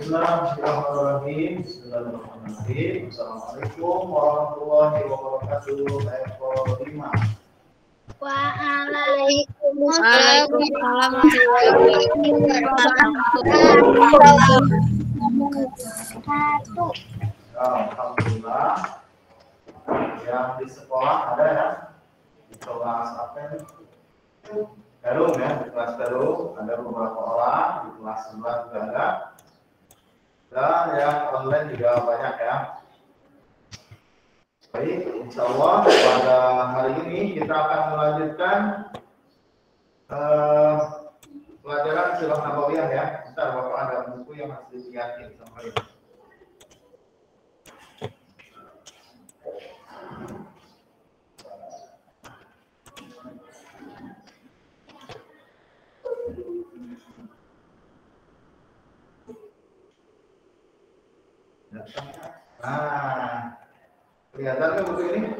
Bismillahirrahmanirrahim. Assalamualaikum warahmatullahi wabarakatuh. Ayat 5. Waalaikumsalam warahmatullahi wabarakatuh. Alhamdulillah. Yang di sekolah ada ya? Di kelas apa ini? Darum ya, di kelas darum ada beberapa orang, di kelas 11 juga ada. Dan yang online juga banyak ya. Baik, insya Allah pada hari ini kita akan melanjutkan pelajaran Sirah Nabawiyah ya. Bentar, Bapak ada buku yang harus dilihatin sama ini. Nah, kelihatan kan buku ini?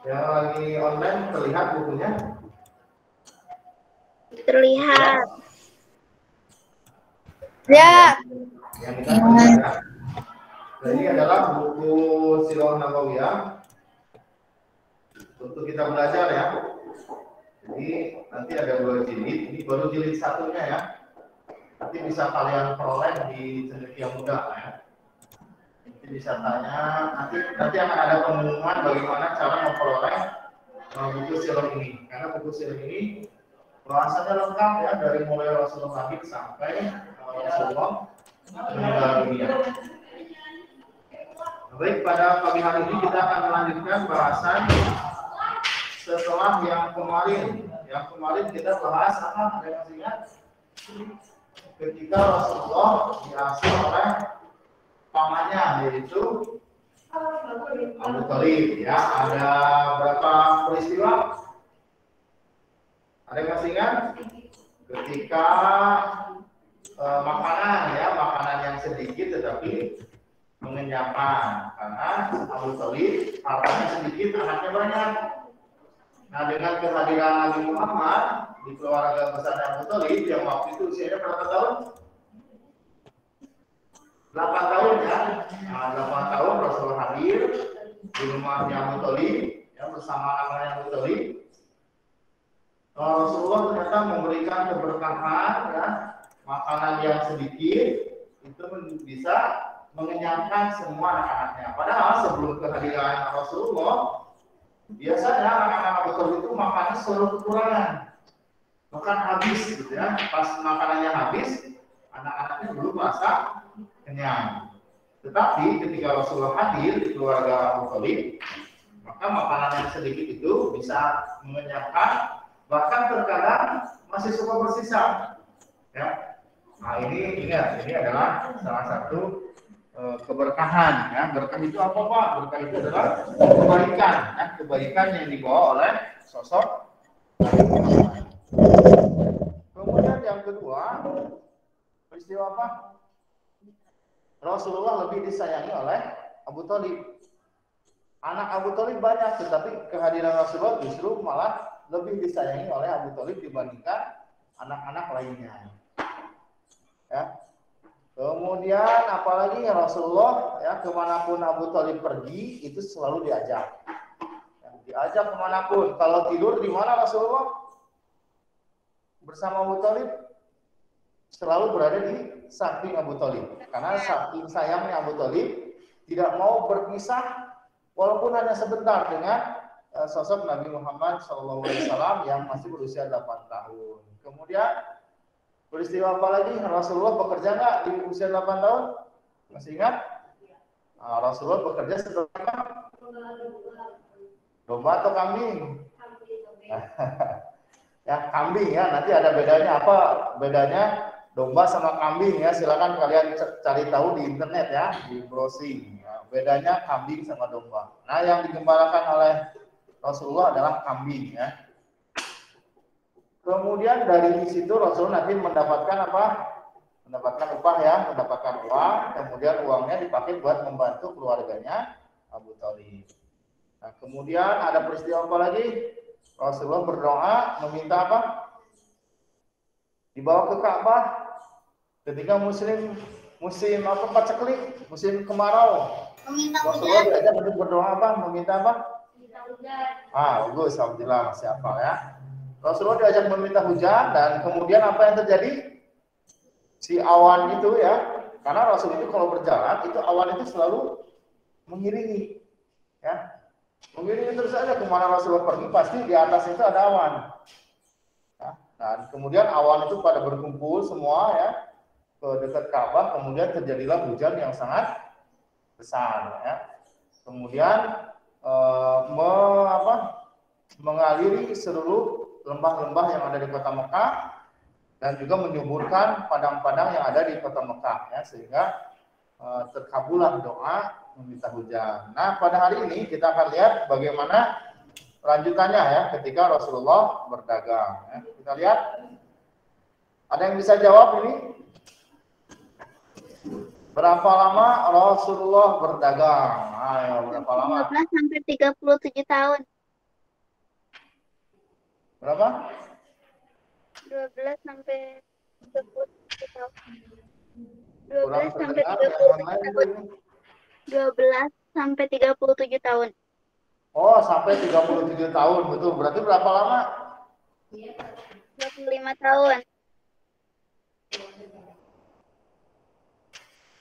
Yang lagi online terlihat bukunya? Terlihat. Ya. Yang kita lihat. Nah, ini adalah buku Sirah Nabawiyah untuk kita belajar ya. Jadi nanti ada 2 jilid. Ini baru jilid 1-nya ya. Nanti bisa kalian peroleh di cendekia muda ya. Nanti bisa tanya, nanti akan ada pengumuman bagaimana cara memperoleh buku Sirah ini. Karena buku Sirah ini bahasanya lengkap ya, dari mulai Rasulullah lahir sampai Rasulullah meninggal dunia. Baik, pada pagi hari ini kita akan melanjutkan bahasan setelah yang kemarin. Yang kemarin kita bahas apa? Ada yang masih ingat? Ketika Rasulullah diasuh oleh pamannya, yaitu Abu Thalib ya. Ada berapa peristiwa? Ada yang masih ingat? Ketika makanan yang sedikit tetapi mengenyangkan, karena Abu Thalib hartanya sedikit, anaknya banyak. Nah, dengan kehadiran Nabi Muhammad di keluarga besar Abu Thalib yang waktu itu usianya berapa tahun? 8 tahun ya. Nah, 8 tahun Rasulullah hadir di rumahnya Abu Thalib ya, bersama anaknya Abu Thalib. Rasulullah ternyata memberikan keberkahan ya, makanan yang sedikit itu bisa mengenyangkan semua anak-anaknya. Padahal sebelum kehadiran Rasulullah, biasanya anak-anak Abu Thalib itu makannya selalu kekurangan, makan habis gitu ya. Pas makanannya habis, anak-anaknya belum merasa kenyang. Tetapi ketika Rasulullah hadir di keluarga Abu Thalib, maka makanan yang sedikit itu bisa mengenyangkan, bahkan terkadang masih suka bersisa. Ya. Nah, ini ingat, ini adalah salah satu keberkahan ya. Berkah itu apa Pak? Berkah itu adalah kebaikan ya, kebaikan yang dibawa oleh sosok Nabi Muhammad. Kemudian yang kedua, peristiwa apa? Rasulullah lebih disayangi oleh Abu Thalib. Anak Abu Thalib banyak, tetapi kehadiran Rasulullah justru malah lebih disayangi oleh Abu Thalib dibandingkan anak-anak lainnya. Ya. Kemudian apalagi Rasulullah ya, kemanapun Abu Thalib pergi itu selalu diajak. Ya, diajak kemanapun. Kalau tidur di mana Rasulullah bersama Abu Thalib? Selalu berada di samping Abu Thalib. Karena saking sayangnya Abu Thalib tidak mau berpisah walaupun hanya sebentar dengan sosok Nabi Muhammad SAW yang masih berusia 8 tahun. Kemudian Peristiwa apa lagi? Rasulullah bekerja nggak di usia 8 tahun? Masih ingat? Nah, Rasulullah bekerja setelah domba atau kambing? Ya, kambing ya. Nanti ada bedanya apa? Bedanya domba sama kambing ya. Silakan kalian cari tahu di internet ya, di browsing. Nah, bedanya kambing sama domba. Nah, yang digembalakan oleh Rasulullah adalah kambing ya. Kemudian dari situ Rasul nanti mendapatkan apa? Mendapatkan upah ya, mendapatkan uang. Kemudian uangnya dipakai buat membantu keluarganya Abu Thalib. Nah, kemudian ada peristiwa apa lagi? Rasulullah berdoa meminta apa? Dibawa ke Ka'bah ketika musim apa paceklik, musim kemarau. Rasulullah diajak untuk berdoa apa? Meminta apa? Bagus, alhamdulillah masih hafal ya. Rasulullah diajak meminta hujan dan kemudian apa yang terjadi? Si awan itu ya, karena Rasul itu kalau berjalan itu awan itu selalu mengiringi, ya, mengiringi terus saja kemana Rasulullah pergi pasti di atas itu ada awan. Ya, dan kemudian awan itu pada berkumpul semua ya ke dekat Ka'bah, kemudian terjadilah hujan yang sangat besar, ya. Kemudian mengaliri seluruh lembah-lembah yang ada di kota Mekah dan juga menyuburkan padang-padang yang ada di kota Mekah ya, sehingga terkabullah doa meminta hujan. Nah, pada hari ini kita akan lihat bagaimana lanjutannya ya ketika Rasulullah berdagang ya. Kita lihat, ada yang bisa jawab ini? Berapa lama Rasulullah berdagang? Ayo, berapa lama? 12 sampai 37 tahun. Berapa? 12 sampai 37 tahun. 12 Kurang sampai terdengar, 37 yang tahun. lain. 12 sampai 37 tahun. Oh, sampai 37 tahun, betul. Berarti berapa lama? 25 tahun.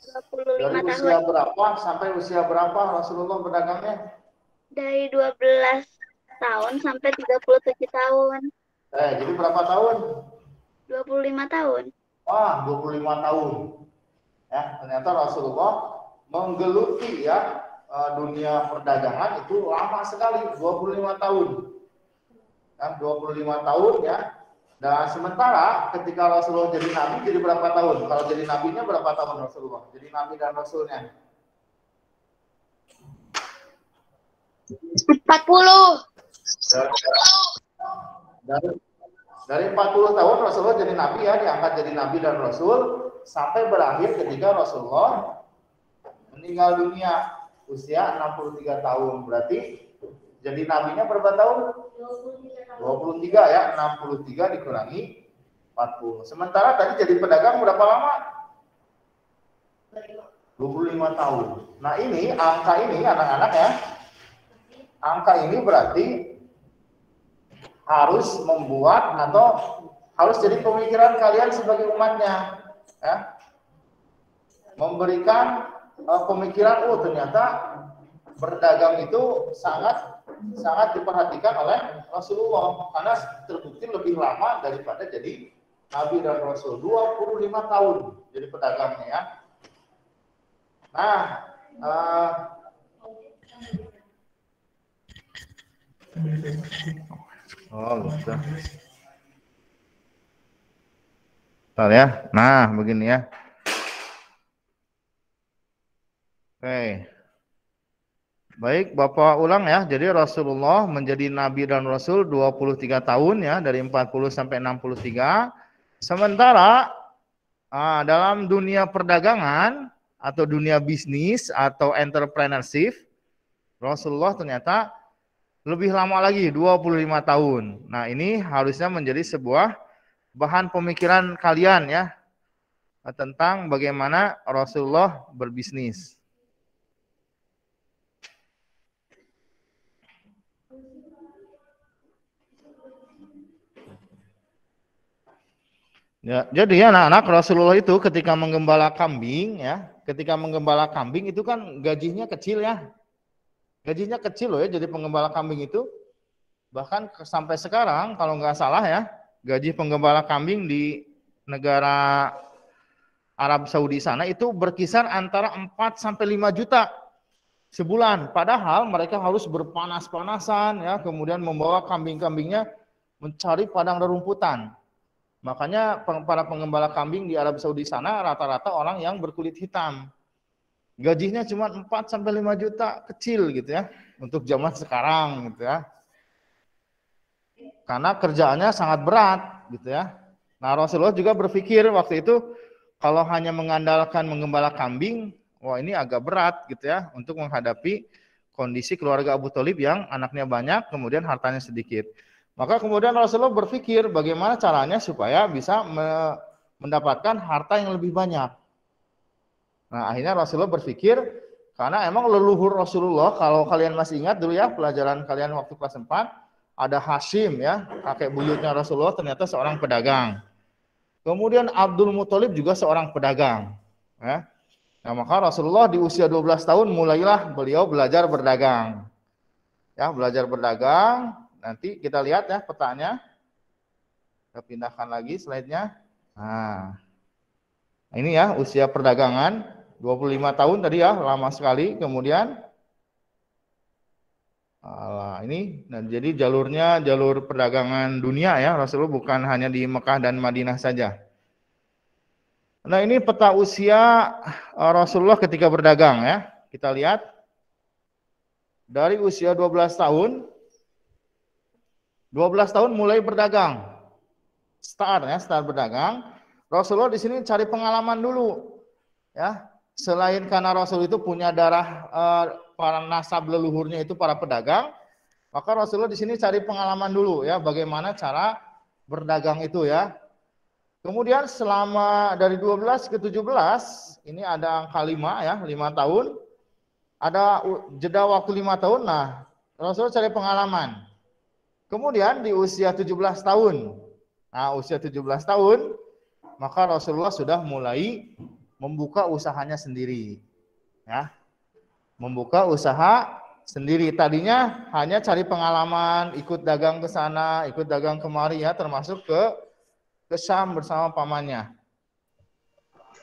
25 Dari tahun. usia berapa sampai usia berapa Rasulullah berdagangnya? Dari 12 tahun sampai 37 tahun. Jadi berapa tahun? 25 tahun. Wah, 25 tahun. Ya, ternyata Rasulullah menggeluti ya dunia perdagangan itu lama sekali, 25 tahun. Ya, 25 tahun ya. Dan sementara ketika Rasulullah jadi nabi jadi berapa tahun? Kalau jadi nabinya berapa tahun Rasulullah? Jadi nabi dan rasulnya? 40. Dari 40 tahun Rasulullah jadi nabi ya, diangkat jadi nabi dan rasul sampai berakhir ketika Rasulullah meninggal dunia usia 63 tahun. Berarti jadi nabinya berapa tahun? 23 ya, 63 dikurangi 40. Sementara tadi jadi pedagang berapa lama? 25 tahun. Nah, ini angka ini anak-anak ya. Angka ini berarti harus membuat atau harus jadi pemikiran kalian sebagai umatnya ya. Memberikan pemikiran, oh ternyata berdagang itu sangat diperhatikan oleh Rasulullah karena terbukti lebih lama daripada jadi nabi dan rasul, 25 tahun jadi pedagangnya ya. Nah, gitu. Bentar ya. Nah, begini ya. Oke. Baik, Bapak ulang ya. Jadi Rasulullah menjadi nabi dan rasul 23 tahun ya, dari 40 sampai 63. Sementara dalam dunia perdagangan atau dunia bisnis atau entrepreneurship, Rasulullah ternyata lebih lama lagi, 25 tahun. Nah, ini harusnya menjadi sebuah bahan pemikiran kalian ya tentang bagaimana Rasulullah berbisnis. Ya, jadi ya anak-anak, Rasulullah itu ketika menggembala kambing ya, ketika menggembala kambing itu kan gajinya kecil ya. Gajinya kecil loh ya, jadi penggembala kambing itu. Bahkan sampai sekarang kalau nggak salah ya, gaji penggembala kambing di negara Arab Saudi sana itu berkisar antara 4 sampai 5 juta sebulan. Padahal mereka harus berpanas-panasan ya, kemudian membawa kambing-kambingnya mencari padang rerumputan. Makanya para pengembala kambing di Arab Saudi sana rata-rata orang yang berkulit hitam. Gajinya cuma 4 sampai 5 juta, kecil gitu ya untuk zaman sekarang gitu ya. Karena kerjaannya sangat berat gitu ya. Nah, Rasulullah juga berpikir waktu itu kalau hanya mengandalkan menggembala kambing, wah ini agak berat gitu ya untuk menghadapi kondisi keluarga Abu Thalib yang anaknya banyak, kemudian hartanya sedikit. Maka kemudian Rasulullah berpikir bagaimana caranya supaya bisa mendapatkan harta yang lebih banyak. Nah, akhirnya Rasulullah berpikir, karena emang leluhur Rasulullah, kalau kalian masih ingat dulu ya pelajaran kalian waktu kelas 4, ada Hashim ya, kakek buyutnya Rasulullah ternyata seorang pedagang. Kemudian Abdul Muthalib juga seorang pedagang. Ya. Nah, maka Rasulullah di usia 12 tahun mulailah beliau belajar berdagang. Ya, belajar berdagang. Nanti kita lihat ya petanya. Kita pindahkan lagi slide-nya. Nah, ini ya usia perdagangan 25 tahun tadi ya, lama sekali. Kemudian ini, nah, jadi jalurnya jalur perdagangan dunia ya, Rasulullah bukan hanya di Mekah dan Madinah saja. Nah, ini peta usia Rasulullah ketika berdagang ya. Kita lihat dari usia 12 tahun mulai berdagang. Start berdagang. Rasulullah di sini cari pengalaman dulu. Ya, selain karena Rasul itu punya darah para nasab leluhurnya itu para pedagang, maka Rasulullah di sini cari pengalaman dulu ya, bagaimana cara berdagang itu ya. Kemudian selama dari 12 ke 17 ini ada angka 5 ya, 5 tahun. Ada jeda waktu 5 tahun. Nah, Rasulullah cari pengalaman. Kemudian di usia 17 tahun. Nah, usia 17 tahun maka Rasulullah sudah mulai membuka usahanya sendiri. Ya. Membuka usaha sendiri. Tadinya hanya cari pengalaman, ikut dagang ke sana, ikut dagang kemari ya, termasuk ke Syam bersama pamannya.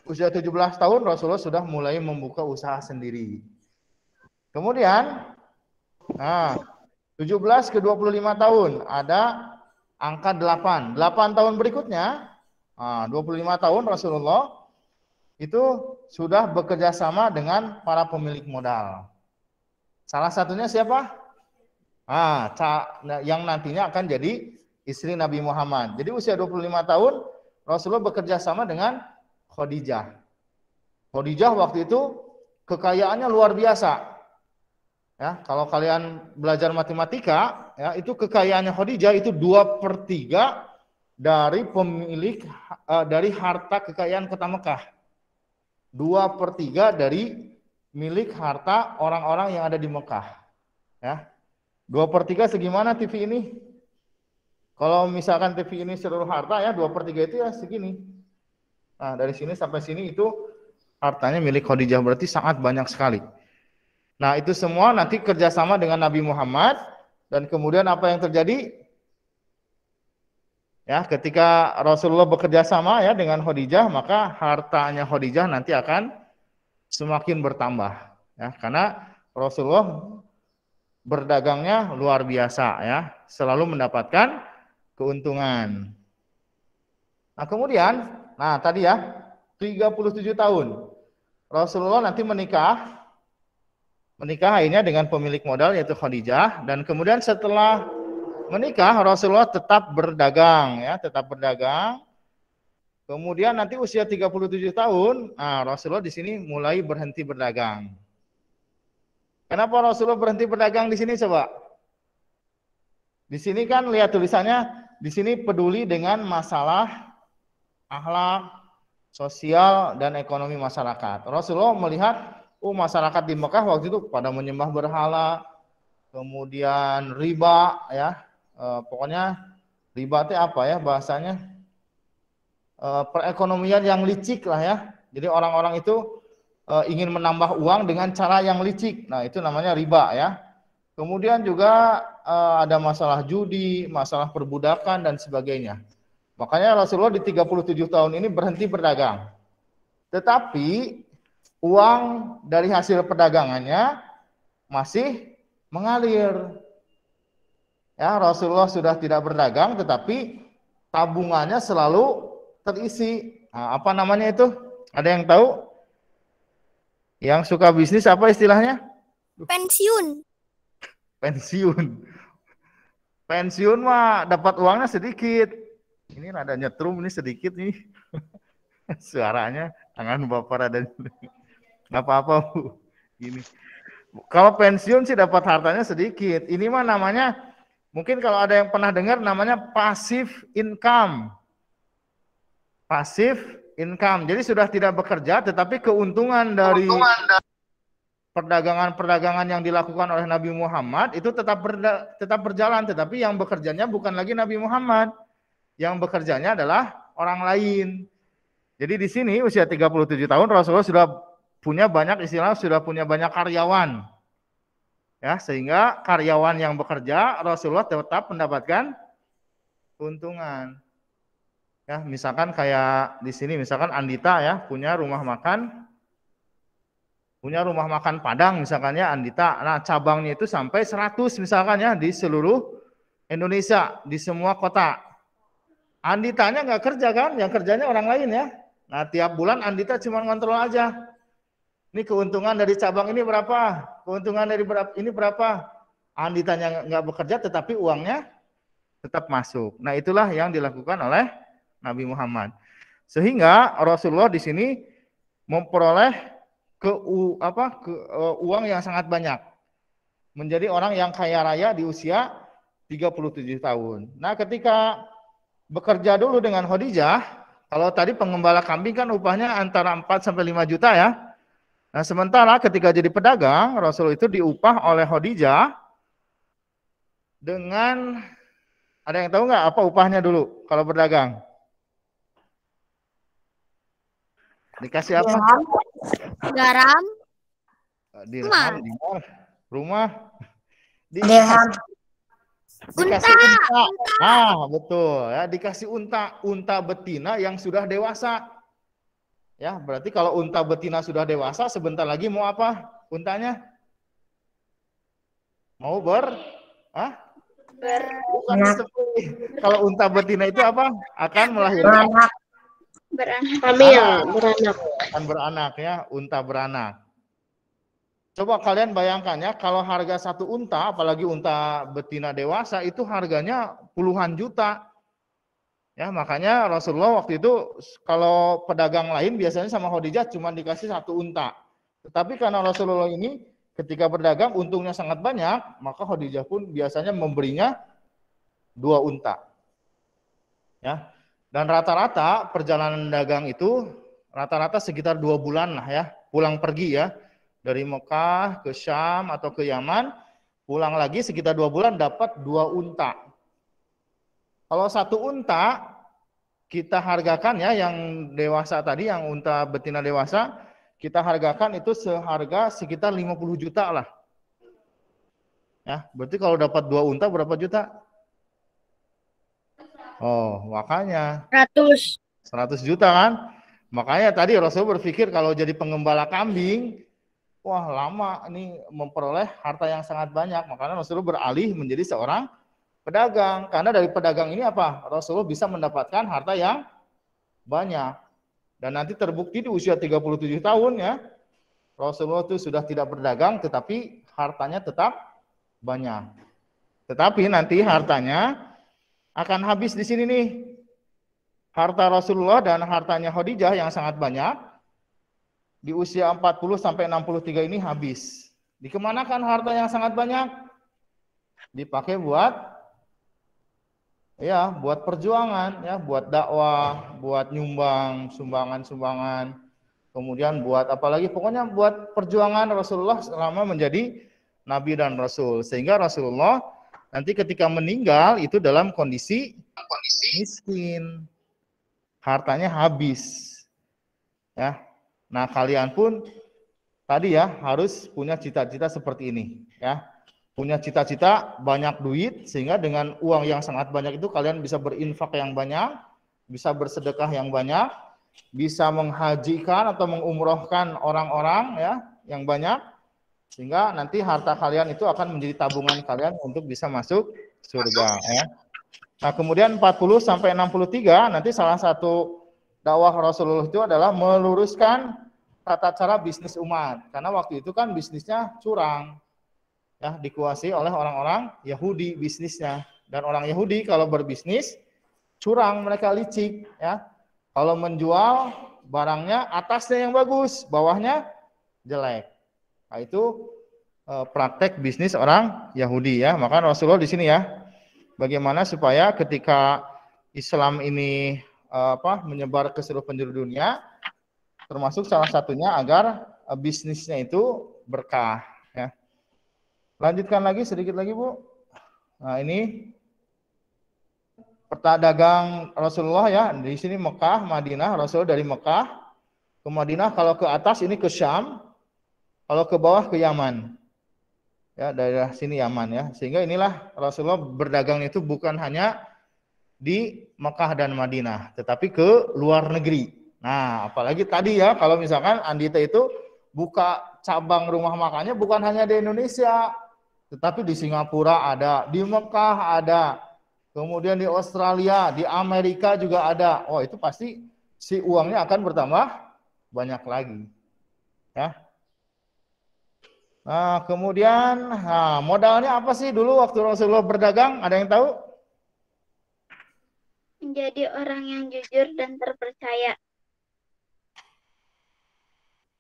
Usia 17 tahun Rasulullah sudah mulai membuka usaha sendiri. Kemudian 17 ke 25 tahun ada angka 8. 8 tahun berikutnya 25 tahun Rasulullah itu sudah bekerja sama dengan para pemilik modal. Salah satunya siapa? Yang nantinya akan jadi istri Nabi Muhammad. Jadi usia 25 tahun Rasulullah bekerja sama dengan Khadijah. Khadijah waktu itu kekayaannya luar biasa. Ya, kalau kalian belajar matematika, ya, itu kekayaannya Khadijah itu 2/3 dari pemilik dari harta kekayaan kota Mekah. 2/3 dari milik harta orang-orang yang ada di Mekah. Ya. 2/3 segimana TV ini? Kalau misalkan TV ini seluruh harta ya 2/3 itu ya segini. Nah, dari sini sampai sini itu hartanya milik Khadijah, berarti sangat banyak sekali. Nah, itu semua nanti kerjasama dengan Nabi Muhammad, dan kemudian apa yang terjadi? Ya, ketika Rasulullah bekerja sama ya dengan Khadijah, maka hartanya Khadijah nanti akan semakin bertambah. Ya, karena Rasulullah berdagangnya luar biasa ya, selalu mendapatkan keuntungan. Nah, kemudian, tadi ya 37 tahun Rasulullah nanti menikah akhirnya dengan pemilik modal yaitu Khadijah, dan kemudian setelah menikah Rasulullah tetap berdagang ya, Kemudian nanti usia 37 tahun, Rasulullah di sini mulai berhenti berdagang. Kenapa Rasulullah berhenti berdagang di sini coba? Di sini kan lihat tulisannya, di sini peduli dengan masalah akhlak, sosial dan ekonomi masyarakat. Rasulullah melihat masyarakat di Mekah waktu itu pada menyembah berhala, kemudian riba ya. Pokoknya riba itu apa ya bahasanya, perekonomian yang licik lah ya. Jadi orang-orang itu ingin menambah uang dengan cara yang licik. Nah, itu namanya riba ya. Kemudian juga ada masalah judi, masalah perbudakan dan sebagainya. Makanya Rasulullah di 37 tahun ini berhenti berdagang. Tetapi uang dari hasil perdagangannya masih mengalir. Ya, Rasulullah sudah tidak berdagang, tetapi tabungannya selalu terisi. Nah, apa namanya itu? Ada yang tahu? Yang suka bisnis apa istilahnya? Pensiun. Pensiun. Pensiun mah dapat uangnya sedikit. Ini rada nyetrum ini sedikit nih. Suaranya tangan Bapak rada nggak apa-apa Bu. Ini. Kalau pensiun sih dapat hartanya sedikit. Ini mah namanya mungkin kalau ada yang pernah dengar namanya passive income. Passive income. Jadi sudah tidak bekerja tetapi keuntungan dari perdagangan-perdagangan yang dilakukan oleh Nabi Muhammad itu tetap berjalan, tetapi yang bekerjanya bukan lagi Nabi Muhammad. Yang bekerjanya adalah orang lain. Jadi di sini usia 37 tahun Rasulullah sudah punya banyak sudah punya banyak karyawan. Ya, sehingga karyawan yang bekerja Rasulullah tetap mendapatkan keuntungan. Ya, misalkan kayak di sini misalkan Andita ya punya rumah makan Padang misalkan ya Andita. Nah, cabangnya itu sampai 100 misalkan ya di seluruh Indonesia, di semua kota. Anditanya nggak kerja kan, yang kerjanya orang lain ya. Nah, tiap bulan Andita cuma ngontrol aja. Ini keuntungan dari cabang ini berapa? Keuntungan dari ini berapa? Anditanya nggak bekerja tetapi uangnya tetap masuk. Nah, itulah yang dilakukan oleh Nabi Muhammad. Sehingga Rasulullah di sini memperoleh uang yang sangat banyak. Menjadi orang yang kaya raya di usia 37 tahun. Nah, ketika bekerja dulu dengan Khadijah, kalau tadi pengembala kambing kan upahnya antara 4 sampai 5 juta ya. Nah, sementara ketika jadi pedagang, Rasul itu diupah oleh Khadijah dengan, ada yang tahu nggak apa upahnya dulu kalau berdagang? Dikasih apa? Garam. Dirham, dinar, rumah. Dikasih unta. Ah, betul ya, dikasih unta betina yang sudah dewasa. Ya, berarti kalau unta betina sudah dewasa, sebentar lagi mau apa? Untanya? Mau bukan kalau unta betina itu apa? Akan melahirkan beranak. Akan beranak ya, unta beranak. Coba kalian bayangkan ya, kalau harga satu unta, apalagi unta betina dewasa, itu harganya puluhan juta. Ya, makanya Rasulullah waktu itu kalau pedagang lain biasanya sama Khadijah cuma dikasih satu unta. Tetapi karena Rasulullah ini ketika berdagang untungnya sangat banyak, maka Khadijah pun biasanya memberinya 2 unta. Ya. Dan rata-rata perjalanan dagang itu rata-rata sekitar 2 bulan lah ya, pulang pergi ya. Dari Mekah ke Syam atau ke Yaman, pulang lagi sekitar 2 bulan dapat 2 unta. Kalau satu unta kita hargakan ya, yang dewasa tadi, yang unta betina dewasa, kita hargakan itu seharga sekitar 50 juta lah. Ya, berarti kalau dapat 2 unta berapa juta? Oh, makanya 100 juta kan? Makanya tadi Rasul berpikir kalau jadi pengembala kambing, wah lama nih memperoleh harta yang sangat banyak. Makanya Rasul beralih menjadi seorang pedagang. Karena dari pedagang ini apa? Rasulullah bisa mendapatkan harta yang banyak. Dan nanti terbukti di usia 37 tahun ya, Rasulullah itu sudah tidak berdagang tetapi hartanya tetap banyak. Tetapi nanti hartanya akan habis di sini nih. Harta Rasulullah dan hartanya Khadijah yang sangat banyak di usia 40 sampai 63 ini habis. Dikemanakan harta yang sangat banyak? Dipakai buat perjuangan ya, buat dakwah, buat nyumbang, sumbangan, kemudian buat apalagi, pokoknya buat perjuangan Rasulullah selama menjadi Nabi dan Rasul. Sehingga Rasulullah nanti ketika meninggal itu dalam kondisi miskin, hartanya habis. Ya, nah kalian pun tadi ya harus punya cita-cita seperti ini ya. Punya cita-cita banyak duit, sehingga dengan uang yang sangat banyak itu kalian bisa berinfak yang banyak, bisa bersedekah yang banyak, bisa menghajikan atau mengumrohkan orang-orang ya yang banyak, sehingga nanti harta kalian itu akan menjadi tabungan kalian untuk bisa masuk surga ya. Nah, kemudian 40 sampai 63 nanti salah satu dakwah Rasulullah itu adalah meluruskan tata cara bisnis umat, karena waktu itu kan bisnisnya curang. Ya, dikuasai oleh orang-orang Yahudi bisnisnya, dan orang Yahudi kalau berbisnis curang, mereka licik ya. Kalau menjual barangnya atasnya yang bagus, bawahnya jelek. Nah, itu praktek bisnis orang Yahudi ya. Maka Rasulullah di sini ya, bagaimana supaya ketika Islam ini menyebar ke seluruh penjuru dunia, termasuk salah satunya agar bisnisnya itu berkah ya. Lanjutkan lagi sedikit lagi, Bu. Nah, ini peta dagang Rasulullah ya. Di sini Mekah, Madinah, Rasul dari Mekah ke Madinah, kalau ke atas ini ke Syam, kalau ke bawah ke Yaman. Ya, daerah sini Yaman ya. Sehingga inilah Rasulullah berdagang itu bukan hanya di Mekah dan Madinah, tetapi ke luar negeri. Nah, apalagi tadi ya, kalau misalkan Andita itu buka cabang rumah makannya bukan hanya di Indonesia, tetapi di Singapura ada, di Mekah ada, kemudian di Australia, di Amerika juga ada. Oh, itu pasti si uangnya akan bertambah banyak lagi. Ya. Nah, kemudian modalnya apa sih dulu waktu Rasulullah berdagang? Ada yang tahu? Menjadi orang yang jujur dan terpercaya.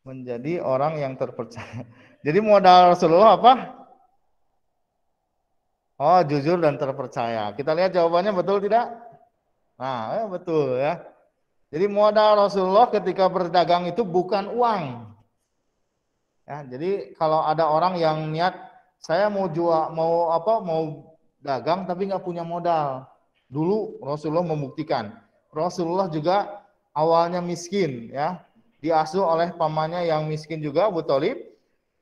Menjadi orang yang terpercaya. Jadi modal Rasulullah apa? Oh, jujur dan terpercaya. Kita lihat jawabannya betul tidak? Nah, betul ya. Jadi modal Rasulullah ketika berdagang itu bukan uang. Ya, jadi kalau ada orang yang niat saya mau jual, mau dagang tapi nggak punya modal. Dulu Rasulullah membuktikan. Rasulullah juga awalnya miskin, ya, diasuh oleh pamannya yang miskin juga, Abu Thalib.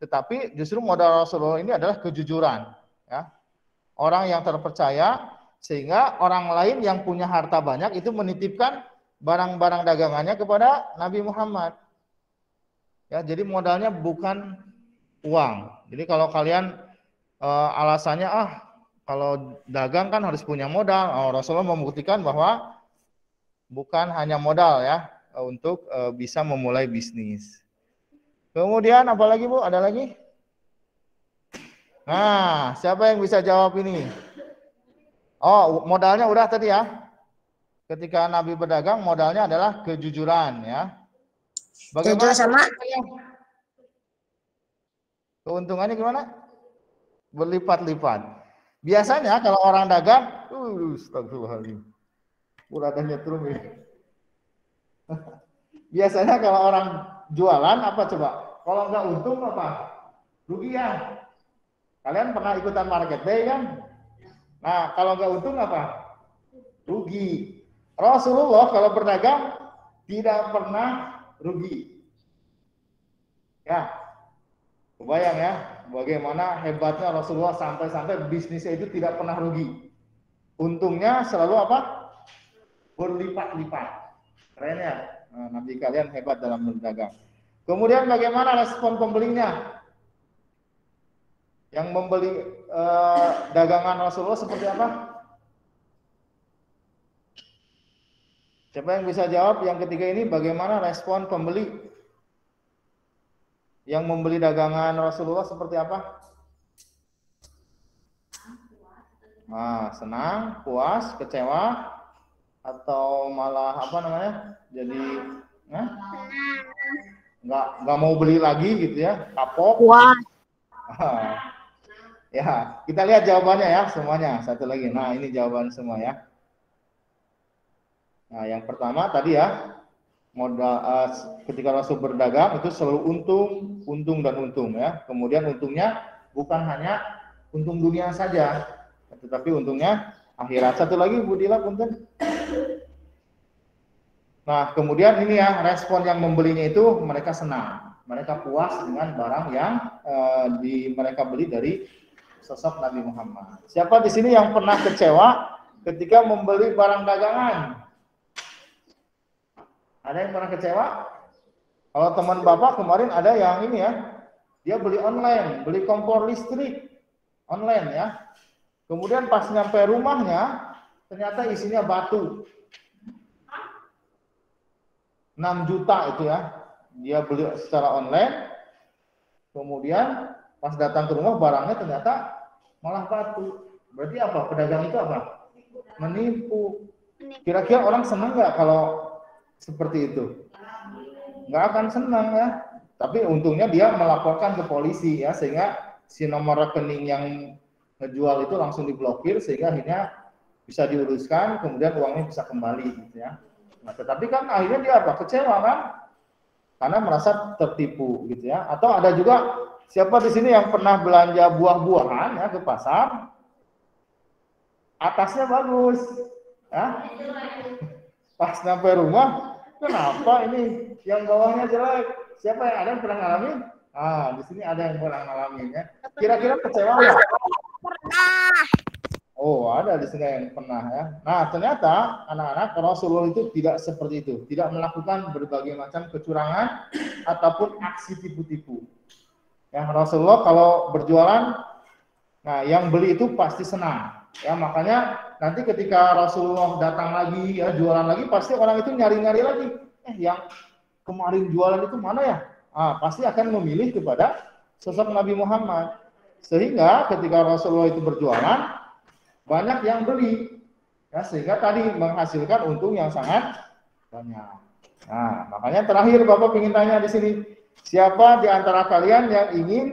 Tetapi justru modal Rasulullah ini adalah kejujuran, ya. Orang yang terpercaya, sehingga orang lain yang punya harta banyak itu menitipkan barang-barang dagangannya kepada Nabi Muhammad. Ya, jadi modalnya bukan uang. Jadi kalau kalian alasannya kalau dagang kan harus punya modal, Rasulullah membuktikan bahwa bukan hanya modal ya untuk bisa memulai bisnis. Kemudian apalagi Bu? Ada lagi? Nah, siapa yang bisa jawab ini? Oh, modalnya udah tadi ya. Ketika Nabi berdagang, modalnya adalah kejujuran ya. Bagaimana sama? Keuntungannya gimana? Berlipat-lipat. Biasanya kalau orang dagang, astagfirullahaladzim. Udah nyetrum ya. Biasanya kalau orang jualan apa coba? Kalau nggak untung apa? Rugi ya. Kalian pernah ikutan market day kan? Nah, kalau nggak untung apa? Rugi. Rasulullah kalau berdagang tidak pernah rugi. Ya, kebayang ya, bagaimana hebatnya Rasulullah sampai-sampai bisnisnya itu tidak pernah rugi. Untungnya selalu apa? Berlipat-lipat. Keren ya, Nabi kalian hebat dalam berdagang. Kemudian bagaimana respon pembelinya? Yang membeli dagangan Rasulullah seperti apa? Siapa yang bisa jawab yang ketiga ini, bagaimana respon pembeli? Yang membeli dagangan Rasulullah seperti apa? Nah, senang, puas, kecewa, atau malah apa namanya? Jadi nggak mau beli lagi gitu ya, kapok. Puas. Ya, kita lihat jawabannya ya semuanya. Satu lagi. Nah, ini jawaban semua ya. Nah, yang pertama tadi ya, modal ketika Rasul berdagang itu selalu untung dan untung ya. Kemudian untungnya bukan hanya untung dunia saja, tetapi untungnya akhirat. Satu lagi Bu Dila punten. Nah, kemudian ini ya, respon yang membelinya itu mereka senang, mereka puas dengan barang yang mereka beli dari sosok Nabi Muhammad. Siapa di sini yang pernah kecewa ketika membeli barang dagangan? Ada yang pernah kecewa? Kalau teman Bapak kemarin ada yang ini ya, dia beli online, beli kompor listrik online ya. Kemudian pas nyampe rumahnya, ternyata isinya batu. 6 juta itu ya, dia beli secara online. Kemudian pas datang ke rumah barangnya ternyata malah batu. Berarti apa? Pedagang itu apa? Menipu. Kira-kira orang senang nggak kalau seperti itu? Nggak akan senang ya. Tapi untungnya dia melaporkan ke polisi ya, sehingga si nomor rekening yang ngejual itu langsung diblokir, sehingga akhirnya bisa diuruskan, kemudian uangnya bisa kembali gitu ya. Nah, tetapi kan akhirnya dia apa? Kecewa kan? Karena merasa tertipu gitu ya. Atau ada juga siapa di sini yang pernah belanja buah-buahan ya ke pasar? Atasnya bagus, ya. Pas sampai rumah, kenapa ini yang bawahnya jelek? Siapa yang ada yang pernah ngalamin? Ah, di sini ada yang pernah ngalamin ya. Kira-kira kecewa nggak? Pernah. Oh, ada di sini yang pernah ya. Nah, ternyata anak-anak Rasulullah itu tidak seperti itu, tidak melakukan berbagai macam kecurangan ataupun aksi tipu-tipu. Ya, Rasulullah kalau berjualan, nah yang beli itu pasti senang. Ya, makanya nanti ketika Rasulullah datang lagi, ya jualan lagi, pasti orang itu nyari-nyari lagi. Yang kemarin jualan itu mana ya? Ah, pasti akan memilih kepada sosok Nabi Muhammad. Sehingga ketika Rasulullah itu berjualan, banyak yang beli, ya, sehingga tadi menghasilkan untung yang sangat banyak. Nah, makanya terakhir Bapak ingin tanya di sini, siapa di antara kalian yang ingin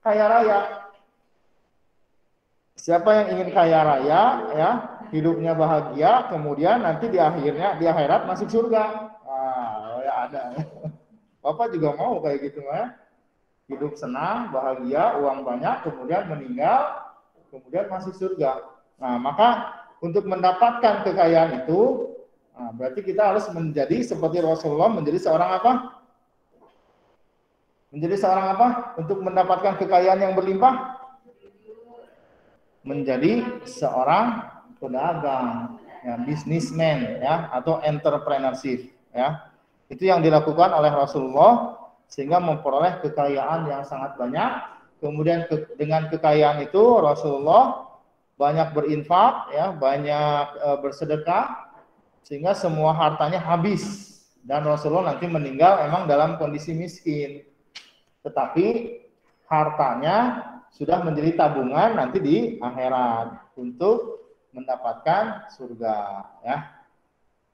kaya raya? Siapa yang ingin kaya raya, ya, hidupnya bahagia, kemudian nanti di akhirat masuk surga? Nah, ya ada. Bapak juga mau kayak gitu ya, hidup senang, bahagia, uang banyak, kemudian meninggal, kemudian masuk surga. Nah, maka untuk mendapatkan kekayaan itu, nah, berarti kita harus menjadi seperti Rasulullah, menjadi seorang apa? Menjadi seorang apa? Untuk mendapatkan kekayaan yang berlimpah? Menjadi seorang pedagang, ya, businessman, ya, atau entrepreneurship, ya. Itu yang dilakukan oleh Rasulullah sehingga memperoleh kekayaan yang sangat banyak. Kemudian dengan kekayaan itu Rasulullah banyak berinfak, ya, banyak bersedekah, sehingga semua hartanya habis. Dan Rasulullah nanti meninggal memang dalam kondisi miskin, tetapi hartanya sudah menjadi tabungan nanti di akhirat untuk mendapatkan surga. Ya,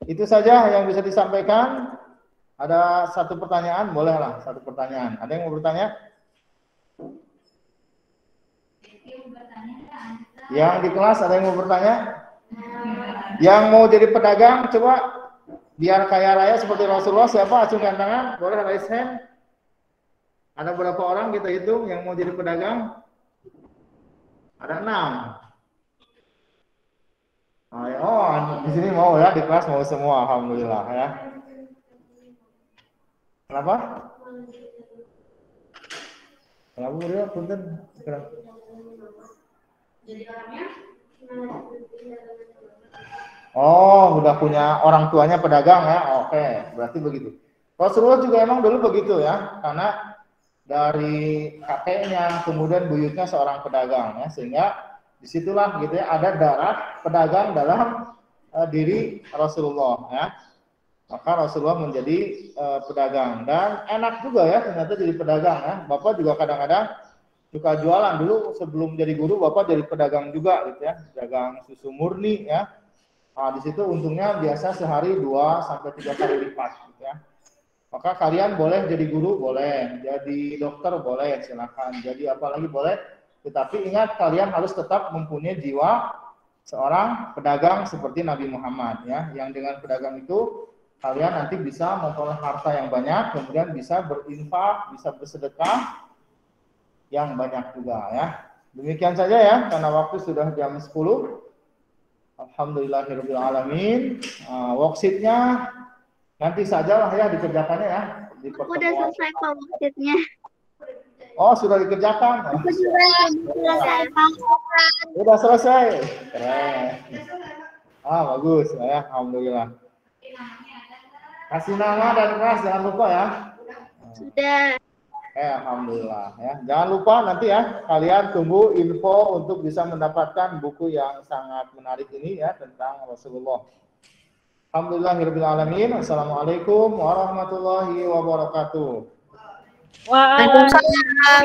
itu saja yang bisa disampaikan. Ada satu pertanyaan, bolehlah satu pertanyaan. Ada yang mau bertanya? Yang di kelas ada yang mau bertanya? Yang mau jadi pedagang, coba biar kaya raya seperti Rasulullah, siapa? Acungkan tangan, boleh raise hand. Ada berapa orang kita hitung yang mau jadi pedagang? Ada 6. Oh, di sini mau ya, di kelas mau semua, alhamdulillah ya. Kenapa? Kenapa dia punten? Oh, udah punya orang tuanya pedagang ya. Oke, berarti begitu. Rasulullah juga emang dulu begitu ya, karena dari kakeknya kemudian buyutnya seorang pedagang ya, sehingga disitulah gitu ya ada darah pedagang dalam diri Rasulullah ya. Maka Rasulullah menjadi pedagang, dan enak juga ya ternyata jadi pedagang ya. Bapak juga kadang-kadang suka jualan. Dulu sebelum jadi guru Bapak jadi pedagang juga gitu ya, pedagang susu murni ya. Nah, di situ untungnya biasa sehari 2 sampai 3 kali lipat gitu ya. Maka kalian boleh jadi guru, boleh jadi dokter, boleh, silakan jadi apa lagi boleh. Tetapi ingat, kalian harus tetap mempunyai jiwa seorang pedagang seperti Nabi Muhammad ya, yang dengan pedagang itu kalian nanti bisa memperoleh harta yang banyak, kemudian bisa berinfak, bisa bersedekah yang banyak juga ya. Demikian saja ya, karena waktu sudah jam 10. Alhamdulillahirabbil alamin. Worksheet-nya nanti sajalah ya dikerjakannya ya. Udah selesai Pak worksheet-nya. Oh, sudah dikerjakan. Aku juga selesai Pak. Sudah selesai. Keren. Bagus ya, alhamdulillah. Kasih nama dan kelas jangan lupa ya. Sudah. Alhamdulillah ya. Jangan lupa nanti ya kalian tunggu info untuk bisa mendapatkan buku yang sangat menarik ini ya tentang Rasulullah. Alhamdulillahirabbil alamin. Assalamualaikum warahmatullahi wabarakatuh. Waalaikumsalam.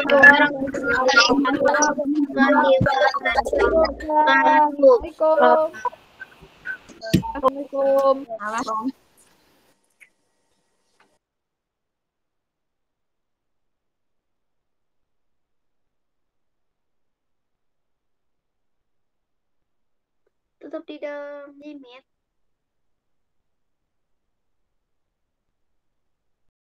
Assalamualaikum. Tetap di dalam limit.